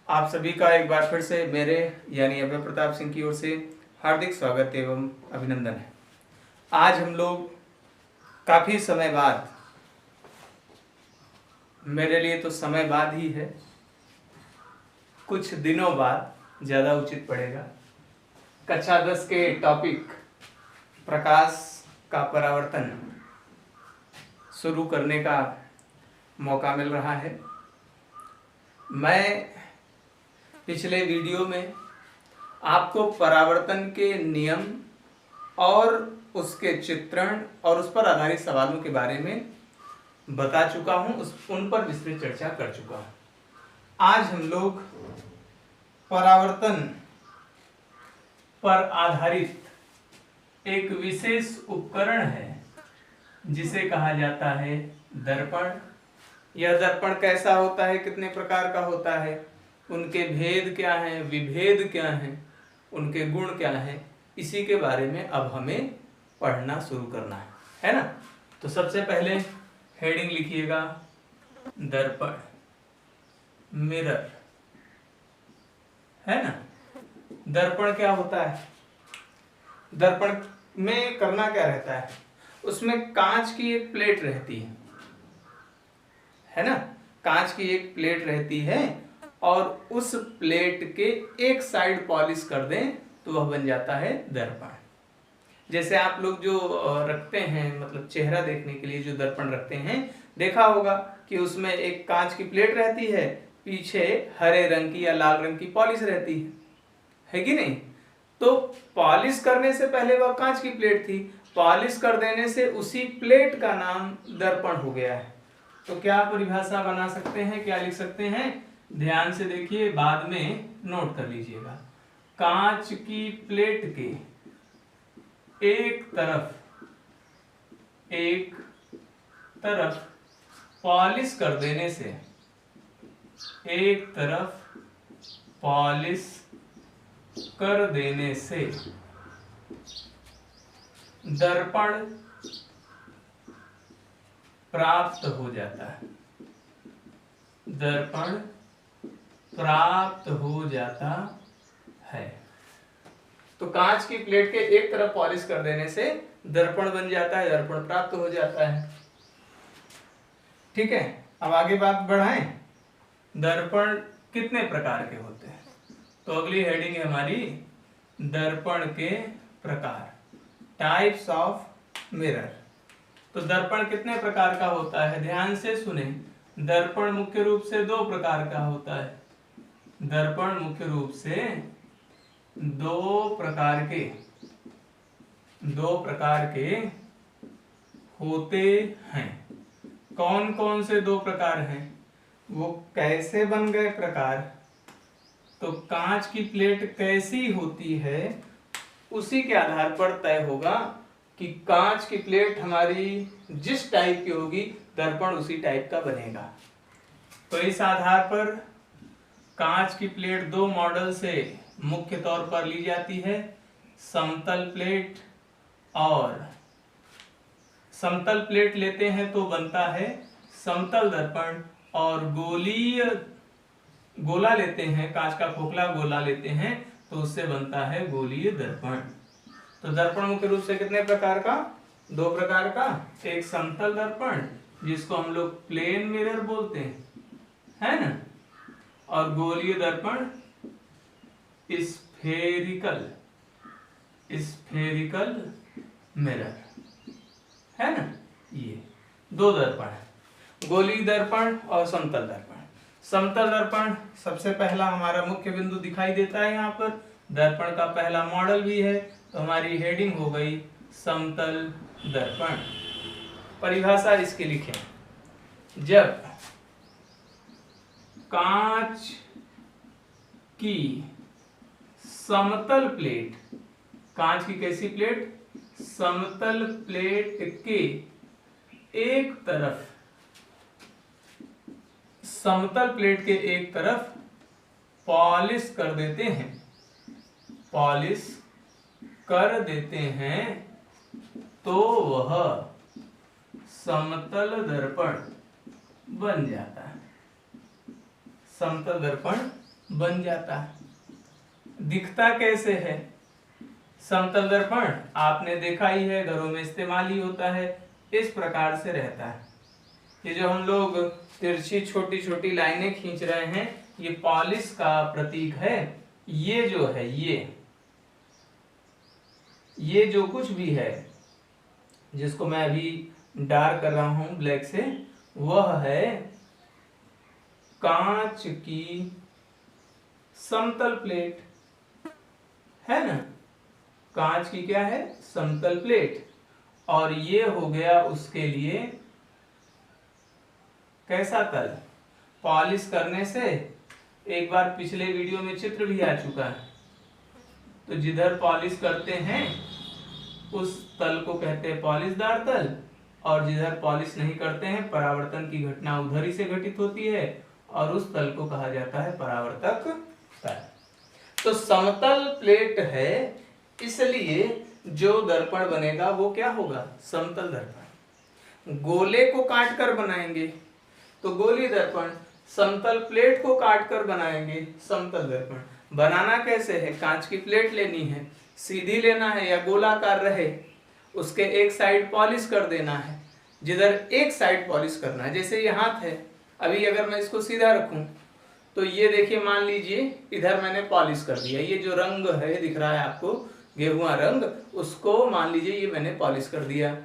आप सभी का एक बार फिर से मेरे यानी अभय प्रताप सिंह की ओर से हार्दिक स्वागत एवं अभिनंदन है। आज हम लोग काफ़ी समय बाद, मेरे लिए तो समय बाद ही है, कुछ दिनों बाद ज़्यादा उचित पड़ेगा, कक्षा 10 के टॉपिक प्रकाश का परावर्तन शुरू करने का मौका मिल रहा है। मैं पिछले वीडियो में आपको परावर्तन के नियम और उसके चित्रण और उस पर आधारित सवालों के बारे में बता चुका हूं, उन पर विस्तृत चर्चा कर चुका हूं। आज हम लोग परावर्तन पर आधारित एक विशेष उपकरण है जिसे कहा जाता है दर्पण। यह दर्पण कैसा होता है, कितने प्रकार का होता है, उनके भेद क्या हैं, विभेद क्या हैं, उनके गुण क्या हैं, इसी के बारे में अब हमें पढ़ना शुरू करना है ना। तो सबसे पहले हेडिंग लिखिएगा दर्पण, मिरर, है ना। दर्पण क्या होता है? दर्पण में करना क्या रहता है? उसमें कांच की एक प्लेट रहती है ना। कांच की एक प्लेट रहती है और उस प्लेट के एक साइड पॉलिश कर दें तो वह बन जाता है दर्पण। जैसे आप लोग जो रखते हैं, मतलब चेहरा देखने के लिए जो दर्पण रखते हैं, देखा होगा कि उसमें एक कांच की प्लेट रहती है, पीछे हरे रंग की या लाल रंग की पॉलिश रहती है कि नहीं। तो पॉलिश करने से पहले वह कांच की प्लेट थी, पॉलिश कर देने से उसी प्लेट का नाम दर्पण हो गया है। तो क्या परिभाषा बना सकते हैं, क्या लिख सकते हैं? ध्यान से देखिए, बाद में नोट कर लीजिएगा। कांच की प्लेट के एक तरफ पॉलिश कर देने से, एक तरफ पॉलिश कर देने से दर्पण प्राप्त हो जाता है, दर्पण प्राप्त हो जाता है। तो कांच की प्लेट के एक तरफ पॉलिश कर देने से दर्पण बन जाता है, दर्पण प्राप्त हो जाता है। ठीक है, अब आगे बात बढ़ाएं। दर्पण कितने प्रकार के होते हैं? तो अगली हेडिंग है हमारी दर्पण के प्रकार, टाइप्स ऑफ मिरर। तो दर्पण कितने प्रकार का होता है? ध्यान से सुने। दर्पण मुख्य रूप से दो प्रकार का होता है। दर्पण मुख्य रूप से दो प्रकार के होते हैं। कौन कौन से दो प्रकार हैं? वो कैसे बन गए प्रकार? तो कांच की प्लेट कैसी होती है उसी के आधार पर तय होगा कि कांच की प्लेट हमारी जिस टाइप की होगी, दर्पण उसी टाइप का बनेगा। तो इस आधार पर कांच की प्लेट दो मॉडल से मुख्य तौर पर ली जाती है, समतल प्लेट। और समतल प्लेट लेते हैं तो बनता है समतल दर्पण, और गोला लेते हैं, कांच का खोखला गोला लेते हैं तो उससे बनता है गोलीय दर्पण। तो दर्पण मुख्य रूप से कितने प्रकार का? दो प्रकार का। एक समतल दर्पण जिसको हम लोग प्लेन मिरर बोलते हैं, है ना, और गोलीय दर्पण स्फेरिकल मिरर, है ना। ये दो दर्पण है, गोलीय दर्पण और समतल दर्पण। समतल दर्पण सबसे पहला हमारा मुख्य बिंदु दिखाई देता है यहाँ पर, दर्पण का पहला मॉडल भी है। तो हमारी हेडिंग हो गई समतल दर्पण। परिभाषा इसकी लिखें। जब कांच की समतल प्लेट, कांच की कैसी प्लेट? समतल प्लेट के एक तरफ, समतल प्लेट के एक तरफ पॉलिश कर देते हैं, पॉलिश कर देते हैं तो वह समतल दर्पण बन जाता है, समतल दर्पण बन जाता है। दिखता कैसे है? समतल दर्पण आपने देखा ही है, घरों में इस्तेमाल ही होता है, इस प्रकार से रहता है। ये जो हम लोग तिरछी छोटी छोटी लाइनें खींच रहे हैं, ये पॉलिश का प्रतीक है। ये जो है ये जो कुछ भी है, जिसको मैं अभी डार्क कर रहा हूं ब्लैक से, वह है कांच की समतल प्लेट, है ना? कांच की क्या है? समतल प्लेट। और ये हो गया उसके लिए कैसा तल? पॉलिश करने से, एक बार पिछले वीडियो में चित्र भी आ चुका है, तो जिधर पॉलिश करते हैं उस तल को कहते हैं पॉलिशदार तल, और जिधर पॉलिश नहीं करते हैं, परावर्तन की घटना उधर ही से घटित होती है, और उस तल को कहा जाता है परावर्तक तल। तो समतल प्लेट है, इसलिए जो दर्पण बनेगा वो क्या होगा? समतल दर्पण। गोले को काट कर बनाएंगे तो गोली दर्पण, समतल प्लेट को काट कर बनाएंगे समतल दर्पण। बनाना कैसे है? कांच की प्लेट लेनी है, सीधी लेना है या गोलाकार रहे, उसके एक साइड पॉलिश कर देना है, जिधर एक साइड पॉलिश करना है। जैसे ये हाथ है, अभी अगर मैं इसको सीधा रखूं तो ये देखिए, मान लीजिए इधर मैंने पॉलिश कर दिया, ये जो रंग है दिख रहा है आपको, गेरुआ रंग, उसको मान लीजिए ये मैंने पॉलिश कर दिया,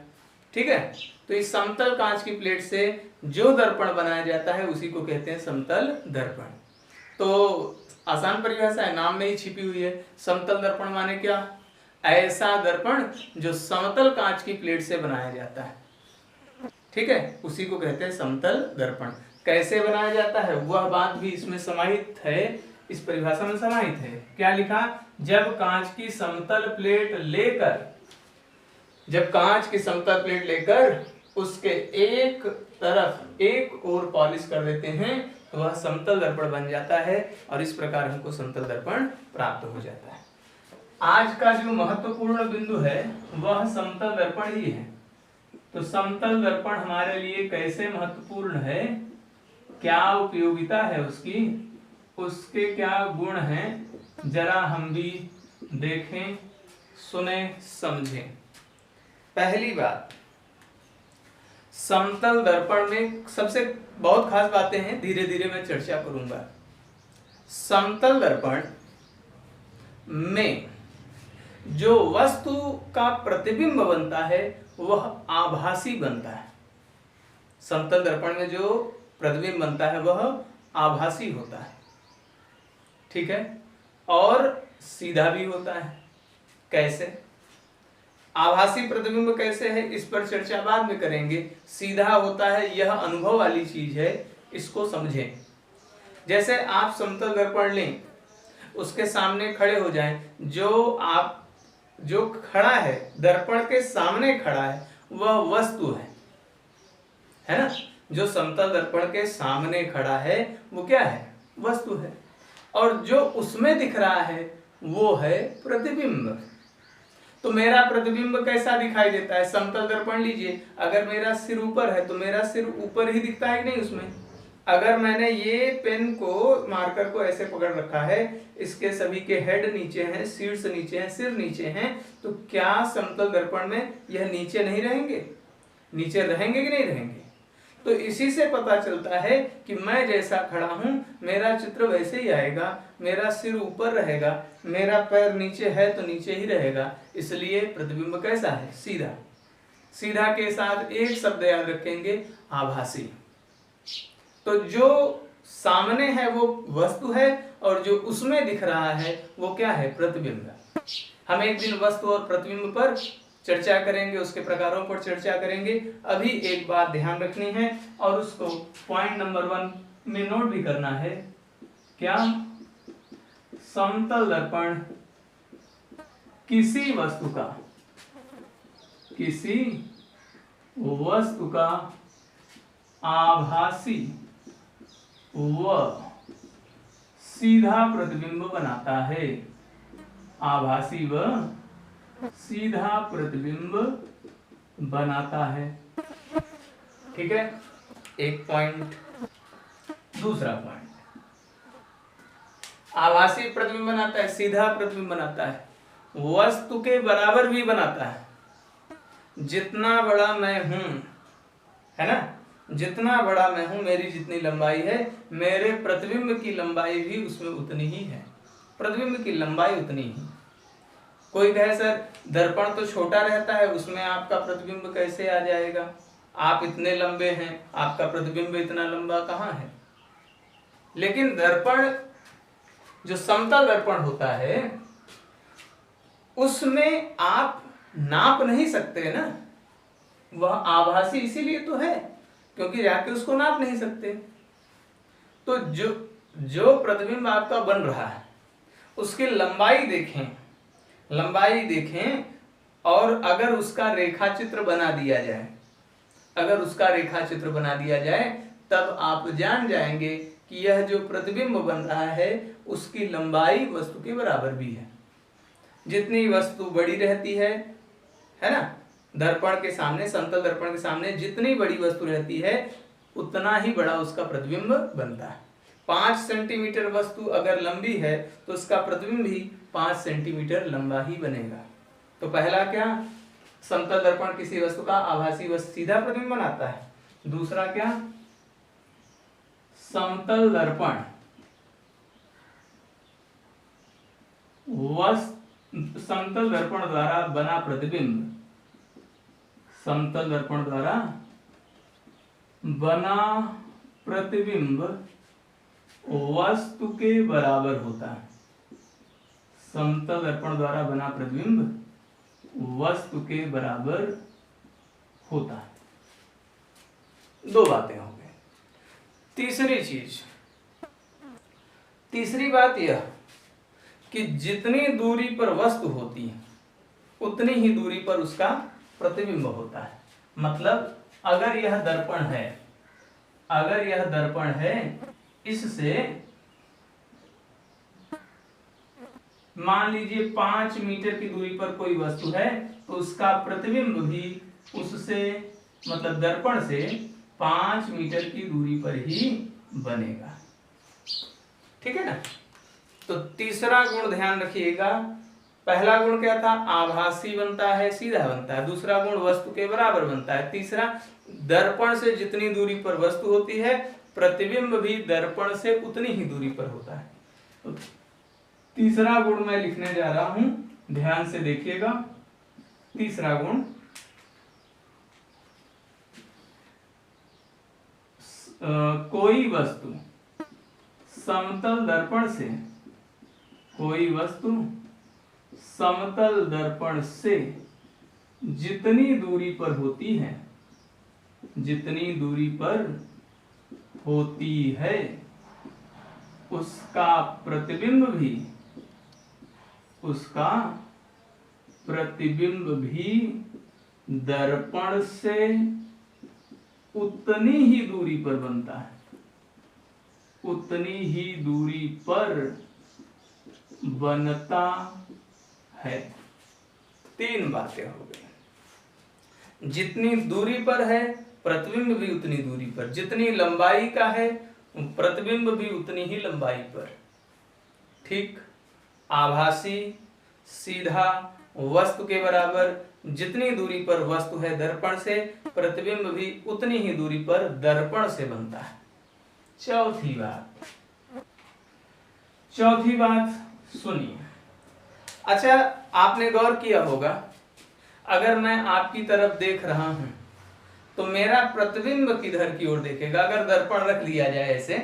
ठीक है? तो इस समतल कांच की प्लेट से जो दर्पण बनाया जाता है उसी को कहते हैं समतल दर्पण। तो आसान परिभाषा है, नाम में ही छिपी हुई है। समतल दर्पण माने क्या? ऐसा दर्पण जो समतल कांच की प्लेट से बनाया जाता है, ठीक है, उसी को कहते हैं समतल दर्पण। कैसे बनाया जाता है वह बात भी इसमें समाहित है, इस परिभाषा में समाहित है। क्या लिखा? जब कांच की समतल प्लेट लेकर उसके एक तरफ एक और पॉलिश कर देते हैं तो वह समतल दर्पण बन जाता है, और इस प्रकार हमको समतल दर्पण प्राप्त हो जाता है। आज का जो महत्वपूर्ण बिंदु है वह समतल दर्पण ही है। तो समतल दर्पण हमारे लिए कैसे महत्वपूर्ण है, क्या उपयोगिता है उसकी, उसके क्या गुण हैं, जरा हम भी देखें, सुने, समझें। पहली बात, समतल दर्पण में सबसे बहुत खास बातें हैं, धीरे धीरे मैं चर्चा करूंगा। समतल दर्पण में जो वस्तु का प्रतिबिंब बनता है वह आभासी बनता है। समतल दर्पण में जो प्रतिबिंब बनता है वह आभासी होता है, ठीक है, और सीधा भी होता है। कैसे? आभासी प्रतिबिंब कैसे है इस पर चर्चा बाद में करेंगे। सीधा होता है, यह अनुभव वाली चीज है, इसको समझें। जैसे आप समतल दर्पण लें, उसके सामने खड़े हो जाएं, जो खड़ा है, दर्पण के सामने खड़ा है, वह वस्तु है ना? जो समतल दर्पण के सामने खड़ा है वो क्या है? वस्तु है। और जो उसमें दिख रहा है वो है प्रतिबिंब। तो मेरा प्रतिबिंब कैसा दिखाई देता है? समतल दर्पण लीजिए, अगर मेरा सिर ऊपर है तो मेरा सिर ऊपर ही दिखता है कि नहीं उसमें? अगर मैंने ये पेन को, मार्कर को ऐसे पकड़ रखा है, इसके सभी के हेड नीचे हैं, शीर्ष नीचे हैं, सिर नीचे हैं, तो क्या समतल दर्पण में यह नीचे नहीं रहेंगे? नीचे रहेंगे कि नहीं रहेंगे? तो इसी से पता चलता है कि मैं जैसा खड़ा हूं मेरा चित्र वैसे ही आएगा, मेरा सिर ऊपर रहेगा, मेरा पैर नीचे है तो नीचे ही रहेगा। इसलिए प्रतिबिंब कैसा है? सीधा। सीधा के साथ एक शब्द याद रखेंगे, आभासी। तो जो सामने है वो वस्तु है, और जो उसमें दिख रहा है वो क्या है? प्रतिबिंब। हम एक दिन वस्तु और प्रतिबिंब पर चर्चा करेंगे, उसके प्रकारों पर चर्चा करेंगे। अभी एक बात ध्यान रखनी है और उसको पॉइंट नंबर 1 में नोट भी करना है। क्या? समतल दर्पण किसी वस्तु का आभासी व सीधा प्रतिबिंब बनाता है। आभासी व सीधा प्रतिबिंब बनाता है, ठीक है, एक पॉइंट। दूसरा पॉइंट, आभासी प्रतिबिंब बनाता है, सीधा प्रतिबिंब बनाता है, वस्तु के बराबर भी बनाता है। जितना बड़ा मैं हूं, है ना, जितना बड़ा मैं हूं, मेरी जितनी लंबाई है, मेरे प्रतिबिंब की लंबाई भी उसमें उतनी ही है। प्रतिबिंब की लंबाई उतनी ही। कोई कहे सर दर्पण तो छोटा रहता है, उसमें आपका प्रतिबिंब कैसे आ जाएगा? आप इतने लंबे हैं, आपका प्रतिबिंब इतना लंबा कहाँ है? लेकिन दर्पण, जो समतल दर्पण होता है, उसमें आप नाप नहीं सकते ना, वह आभासी इसीलिए तो है क्योंकि जाके उसको नाप नहीं सकते। तो जो प्रतिबिंब आपका बन रहा है उसकी लंबाई देखें, लंबाई देखें, और अगर उसका रेखा चित्र बना दिया जाए, अगर उसका रेखा चित्र बना दिया जाए, तब आप जान जाएंगे कि यह जो प्रतिबिंब बन रहा है उसकी लंबाई वस्तु के बराबर भी है। जितनी वस्तु बड़ी रहती है ना, दर्पण के सामने, समतल दर्पण के सामने जितनी बड़ी वस्तु रहती है उतना ही बड़ा उसका प्रतिबिंब बनता है। 5 सेंटीमीटर वस्तु अगर लंबी है तो उसका प्रतिबिंब भी 5 सेंटीमीटर लंबा ही बनेगा। तो पहला क्या, समतल दर्पण किसी वस्तु का आभासी वस्तु सीधा प्रतिबिंब बनाता है। दूसरा क्या, समतल दर्पण समतल दर्पण द्वारा बना प्रतिबिंब, समतल दर्पण द्वारा बना प्रतिबिंब वस्तु के बराबर होता है। समतल दर्पण द्वारा बना प्रतिबिंब वस्तु के बराबर होता है। दो बातें हो गई। तीसरी चीज, तीसरी बात यह कि जितनी दूरी पर वस्तु होती है उतनी ही दूरी पर उसका प्रतिबिंब होता है। मतलब अगर यह दर्पण है, अगर यह दर्पण है, इससे मान लीजिए 5 मीटर की दूरी पर कोई वस्तु है, तो उसका प्रतिबिंब भी उससे, मतलब दर्पण से 5 मीटर की दूरी पर ही बनेगा। ठीक है ना? तो तीसरा गुण ध्यान रखिएगा। पहला गुण क्या था, आभासी बनता है, सीधा बनता है। दूसरा गुण वस्तु के बराबर बनता है। तीसरा, दर्पण से जितनी दूरी पर वस्तु होती है प्रतिबिंब भी दर्पण से उतनी ही दूरी पर होता है। तो तीसरा गुण मैं लिखने जा रहा हूं, ध्यान से देखिएगा। तीसरा गुण, कोई वस्तु समतल दर्पण से, कोई वस्तु समतल दर्पण से जितनी दूरी पर होती है, जितनी दूरी पर होती है, उसका प्रतिबिंब भी, उसका प्रतिबिंब भी दर्पण से उतनी ही दूरी पर बनता है, उतनी ही दूरी पर बनता है। 3 बातें हो गई। जितनी दूरी पर है प्रतिबिंब भी उतनी दूरी पर, जितनी लंबाई का है प्रतिबिंब भी उतनी ही लंबाई पर। ठीक, आभासी, सीधा, वस्तु के बराबर, जितनी दूरी पर वस्तु है दर्पण से प्रतिबिंब भी उतनी ही दूरी पर दर्पण से बनता है। चौथी बात, चौथी बात सुनिए। अच्छा, आपने गौर किया होगा, अगर मैं आपकी तरफ देख रहा हूं तो मेरा प्रतिबिंब किधर की ओर देखेगा? अगर दर्पण रख लिया जाए ऐसे,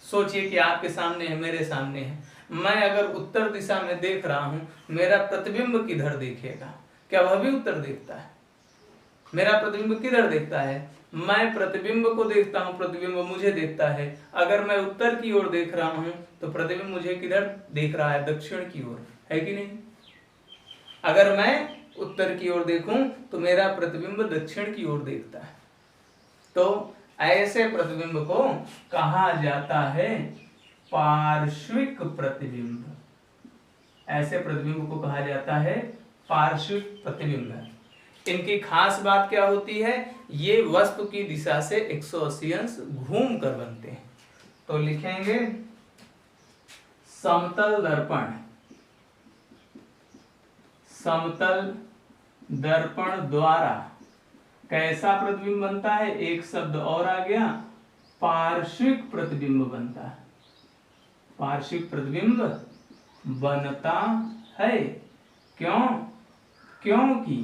सोचिए कि आपके सामने है, मेरे सामने है, मैं अगर उत्तर दिशा में देख रहा हूं, मेरा प्रतिबिंब किधर देखेगा? क्या वह भी उत्तर देखता है? मेरा प्रतिबिंब किधर देखता है? मैं प्रतिबिंब को देखता हूं, प्रतिबिंब मुझे देखता है। अगर मैं उत्तर की ओर देख रहा हूं तो प्रतिबिंब मुझे किधर देख रहा है? दक्षिण की ओर, है कि नहीं? अगर मैं उत्तर की ओर देखूं तो मेरा प्रतिबिंब दक्षिण की ओर देखता है। तो ऐसे प्रतिबिंब को कहा जाता है पार्श्विक प्रतिबिंब। ऐसे प्रतिबिंब को कहा जाता है पार्श्विक प्रतिबिंब। इनकी खास बात क्या होती है? ये वस्तु की दिशा से 180 अंश घूम कर बनते हैं। तो लिखेंगे समतल दर्पण, समतल दर्पण द्वारा कैसा प्रतिबिंब बनता है? एक शब्द और आ गया, पार्श्विक प्रतिबिंब बनता है। पार्श्विक प्रतिबिंब बनता है। क्यों? क्योंकि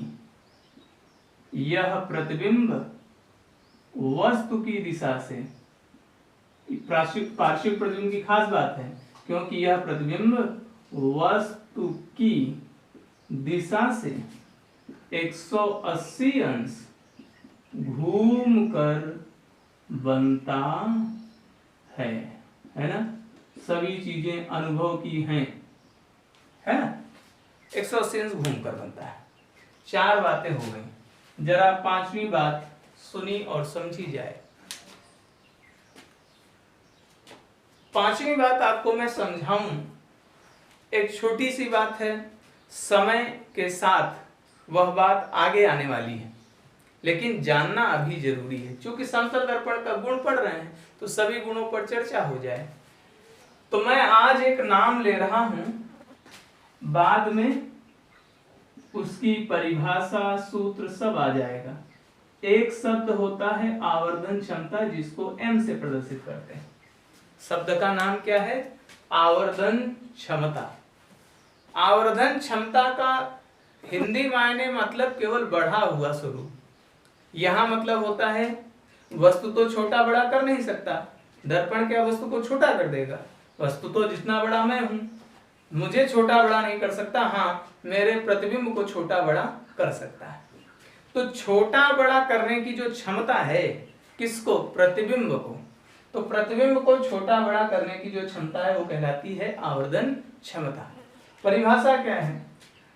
यह प्रतिबिंब वस्तु की दिशा से, पार्श्विक प्रतिबिंब की खास बात है, क्योंकि यह प्रतिबिंब वस्तु की दिशा से 180 अंश घूमकर बनता है ना? सभी चीजें अनुभव की हैं, है ना? 180 अंश घूमकर बनता है। 4 बातें हो गई, जरा 5वीं बात सुनी और समझी जाए। 5वीं बात आपको मैं समझाऊं, एक छोटी सी बात है, समय के साथ वह बात आगे आने वाली है, लेकिन जानना अभी जरूरी है। क्योंकि समतल दर्पण का गुण पढ़ रहे हैं तो सभी गुणों पर चर्चा हो जाए। तो मैं आज एक नाम ले रहा हूं, बाद में उसकी परिभाषा, सूत्र सब आ जाएगा। एक शब्द होता है आवर्धन क्षमता, जिसको m से प्रदर्शित करते हैं। शब्द का नाम क्या है? आवर्धन क्षमता। आवर्धन क्षमता का हिंदी मायने मतलब केवल बढ़ा हुआ स्वरूप। यहां मतलब होता है वस्तु तो छोटा बड़ा कर नहीं सकता, दर्पण क्या वस्तु को छोटा कर देगा? वस्तु तो जितना बड़ा मैं हूं, मुझे छोटा बड़ा नहीं कर सकता, हाँ मेरे प्रतिबिंब को छोटा बड़ा कर सकता है। तो छोटा बड़ा करने की जो क्षमता है, किसको? प्रतिबिंब को। तो प्रतिबिंब को छोटा बड़ा करने की जो क्षमता है वो कहलाती है आवर्धन क्षमता। परिभाषा क्या है?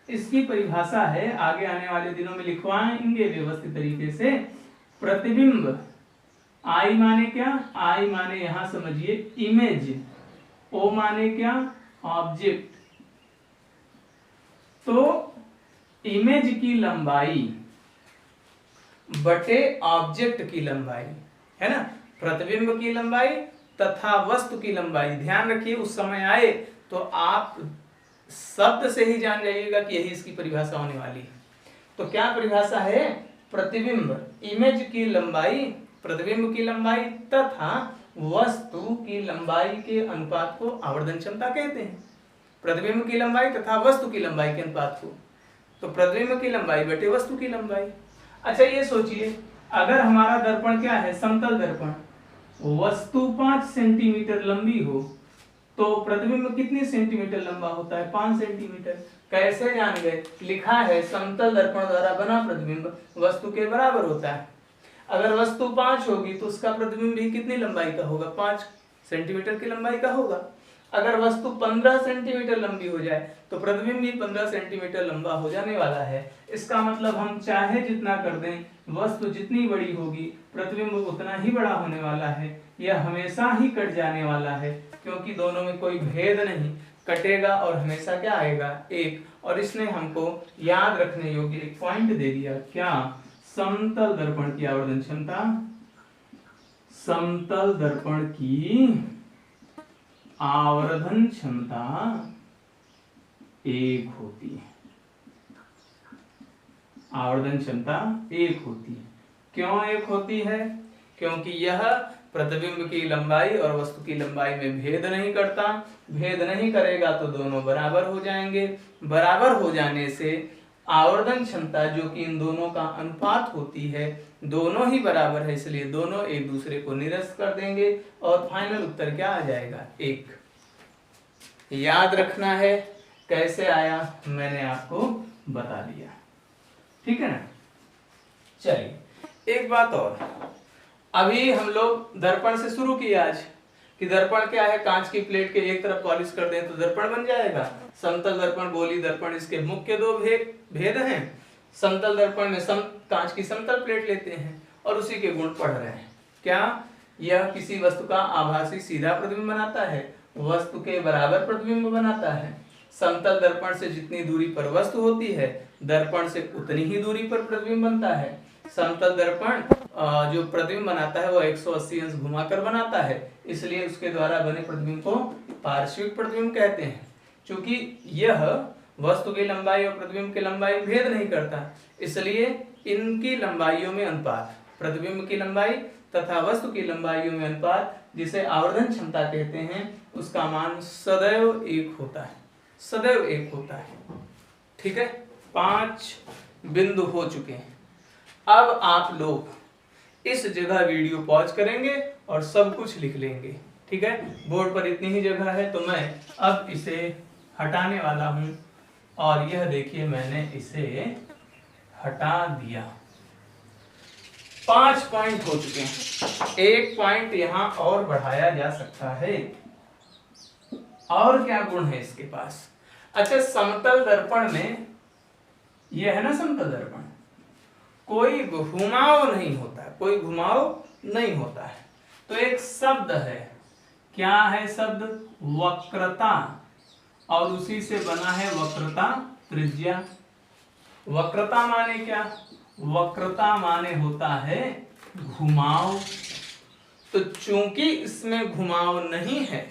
इसकी परिभाषा है, आगे आने वाले दिनों में लिखवाएंगे व्यवस्थित तरीके से। प्रतिबिंब, आई माने क्या? आई माने यहां समझिए इमेज, ओ माने क्या? ऑब्जेक्ट। तो इमेज की लंबाई बटे ऑब्जेक्ट की लंबाई, है ना? प्रतिबिंब की लंबाई तथा वस्तु की लंबाई। ध्यान रखिए, उस समय आए तो आप शब्द से ही जान जाइएगा कि यही इसकी परिभाषा होने वाली है। तो क्या परिभाषा है? प्रतिबिंब, इमेज की लंबाई, प्रतिबिंब की लंबाई तथा वस्तु की लंबाई के अनुपात को आवर्धन क्षमता कहते हैं। प्रतिबिंब की लंबाई तथा वस्तु की लंबाई के अनुपात को, तो प्रतिबिंब की लंबाई बटे वस्तु की लंबाई। अच्छा ये सोचिए, अगर हमारा दर्पण क्या है? समतल दर्पण, वस्तु 5 सेंटीमीटर लंबी हो तो प्रतिबिंब कितनी सेंटीमीटर लंबा होता है? 5 सेंटीमीटर। कैसे जान गए? लिखा है समतल दर्पण द्वारा बना प्रतिबिंब वस्तु के बराबर होता है। अगर वस्तु 5 होगी तो उसका प्रतिबिंब भी कितनी लंबाई का होगा? 5 सेंटीमीटर की लंबाई का होगा। अगर वस्तु 15 सेंटीमीटर लंबी हो जाए तो प्रतिबिंब भी 15 सेंटीमीटर लंबा हो जाने वाला है। इसका मतलब हम चाहे जितना कर दें, वस्तु जितनी बड़ी होगी प्रतिबिंब उतना ही बड़ा होने वाला है। यह हमेशा ही कट जाने वाला है, क्योंकि दोनों में कोई भेद नहीं, कटेगा और हमेशा क्या आएगा? 1। और इसने हमको याद रखने योग्य एक पॉइंट दे दिया, क्या? समतल दर्पण की आवर्धन क्षमता, समतल दर्पण की आवर्धन क्षमता 1 होती है। आवर्धन क्षमता 1 होती है। क्यों 1 होती है? क्योंकि यह प्रतिबिंब की लंबाई और वस्तु की लंबाई में भेद नहीं करता। भेद नहीं करेगा तो दोनों बराबर हो जाएंगे। बराबर हो जाने से आवर्धन क्षमता, जो कि इन दोनों का अनुपात होती है, दोनों ही बराबर है, इसलिए दोनों एक दूसरे को निरस्त कर देंगे और फाइनल उत्तर क्या आ जाएगा? 1। याद रखना है। कैसे आया मैंने आपको बता दिया, ठीक है ना? चलिए एक बात और, अभी हम लोग दर्पण से शुरू किया आज कि दर्पण क्या है? कांच की प्लेट के एक तरफ पॉलिश कर दें तो दर्पण बन जाएगा। समतल दर्पण, गोली दर्पण, इसके मुख्य 2 भेद हैं। समतल दर्पण में कांच की समतल प्लेट लेते हैं और उसी के गुण पढ़ रहे हैं। क्या? यह किसी वस्तु का आभासी सीधा प्रतिबिंब बनाता है, वस्तु के बराबर प्रतिबिंब बनाता है। समतल दर्पण से जितनी दूरी पर वस्तु होती है, दर्पण से उतनी ही दूरी पर प्रतिबिंब बनता है। समतल दर्पण जो प्रतिबिंब बनाता है वो 180 अंश घुमाकर बनाता है, इसलिए उसके द्वारा बने प्रतिबिंब को पार्श्विक प्रतिबिंब कहते हैं। क्योंकि यह वस्तु की लंबाई और प्रतिबिंब की लंबाई भेद नहीं करता, इसलिए इनकी लंबाइयों में अनुपात, प्रतिबिंब की लंबाई तथा वस्तु की लंबाइयों में अनुपात, जिसे आवर्धन क्षमता कहते हैं, उसका मान सदैव एक होता है, सदैव एक होता है। ठीक है, 5 बिंदु हो चुके हैं। अब आप लोग इस जगह वीडियो पॉज करेंगे और सब कुछ लिख लेंगे। ठीक है, बोर्ड पर इतनी ही जगह है, तो मैं अब इसे हटाने वाला हूं और यह देखिए मैंने इसे हटा दिया। 5 पॉइंट हो चुके हैं, 1 पॉइंट यहां और बढ़ाया जा सकता है। और क्या गुण है इसके पास? अच्छा, समतल दर्पण में यह है ना, समतल दर्पण, कोई घुमाव नहीं होता, कोई घुमाव नहीं होता है। तो एक शब्द है, क्या है शब्द? वक्रता, और उसी से बना है वक्रता त्रिज्या। वक्रता माने क्या? वक्रता माने होता है घुमाव। तो चूंकि इसमें घुमाव नहीं है,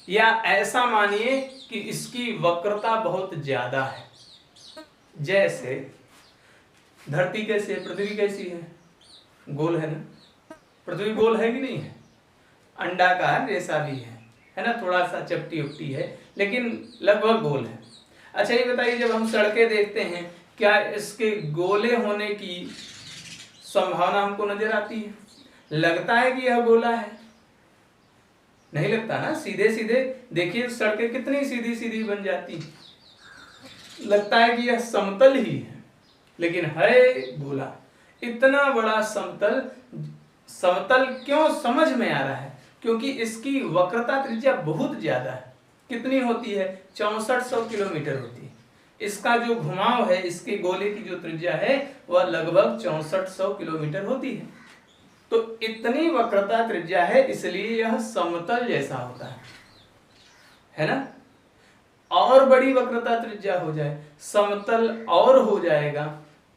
या ऐसा मानिए कि इसकी वक्रता बहुत ज्यादा है। जैसे धरती कैसी है, पृथ्वी कैसी है? गोल है ना, पृथ्वी गोल है कि नहीं है? अंडाकार जैसा भी है ना, थोड़ा सा चपटी उपटी है, लेकिन लगभग गोल है। अच्छा ये बताइए, जब हम सड़कें देखते हैं, क्या इसके गोले होने की संभावना हमको नजर आती है? लगता है कि यह गोला है? नहीं लगता ना। सीधे सीधे देखिए सड़कें कितनी सीधी सीधी बन जाती, लगता है कि यह समतल ही है, लेकिन है गोला। इतना बड़ा समतल, समतल क्यों समझ में आ रहा है? क्योंकि इसकी वक्रता त्रिज्या बहुत ज्यादा है। कितनी होती है? 6400 किलोमीटर होती है। इसका जो घुमाव है, इसके गोले की जो त्रिज्या है वह लगभग 6400 किलोमीटर होती है। तो इतनी वक्रता त्रिज्या है, इसलिए यह समतल जैसा होता है ना। और बड़ी वक्रता त्रिज्या हो जाए, समतल और हो जाएगा।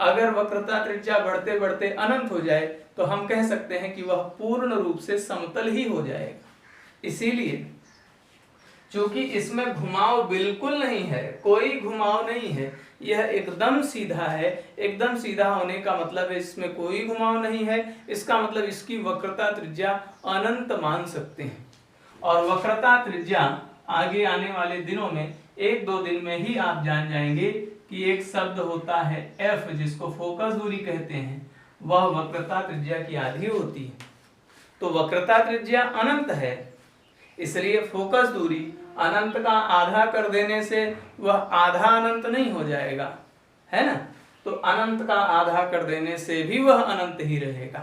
अगर वक्रता त्रिज्या बढ़ते बढ़ते अनंत हो जाए, तो हम कह सकते हैं कि वह पूर्ण रूप से समतल ही हो जाएगा। इसीलिए चूंकि इसमें घुमाव बिल्कुल नहीं है, कोई घुमाव नहीं है, यह एकदम सीधा है। एकदम सीधा होने का मतलब है इसमें कोई घुमाव नहीं है, इसका मतलब इसकी वक्रता त्रिज्या अनंत मान सकते हैं। और वक्रता त्रिज्या आगे आने वाले दिनों में, 1-2 दिन में ही आप जान जाएंगे कि एक शब्द होता है f, जिसको फोकस दूरी कहते हैं, वह वक्रता त्रिज्या की आधी होती है। तो वक्रता त्रिज्या अनंत है, इसलिए फोकस दूरी अनंत का आधा कर देने से वह आधा अनंत नहीं हो जाएगा, है ना। तो अनंत का आधा कर देने से भी वह अनंत ही रहेगा।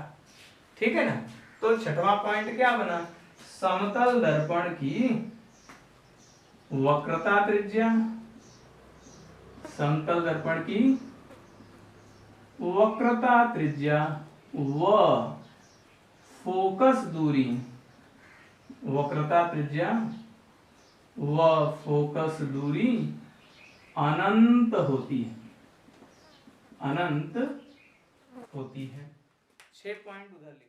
ठीक है ना। तो 6वां पॉइंट क्या बना? समतल दर्पण की वक्रता त्रिज्या, समतल दर्पण की वक्रता त्रिज्या व फोकस दूरी, वक्रता त्रिज्या व फोकस दूरी अनंत होती है, अनंत होती है। 6 पॉइंट उधर लिख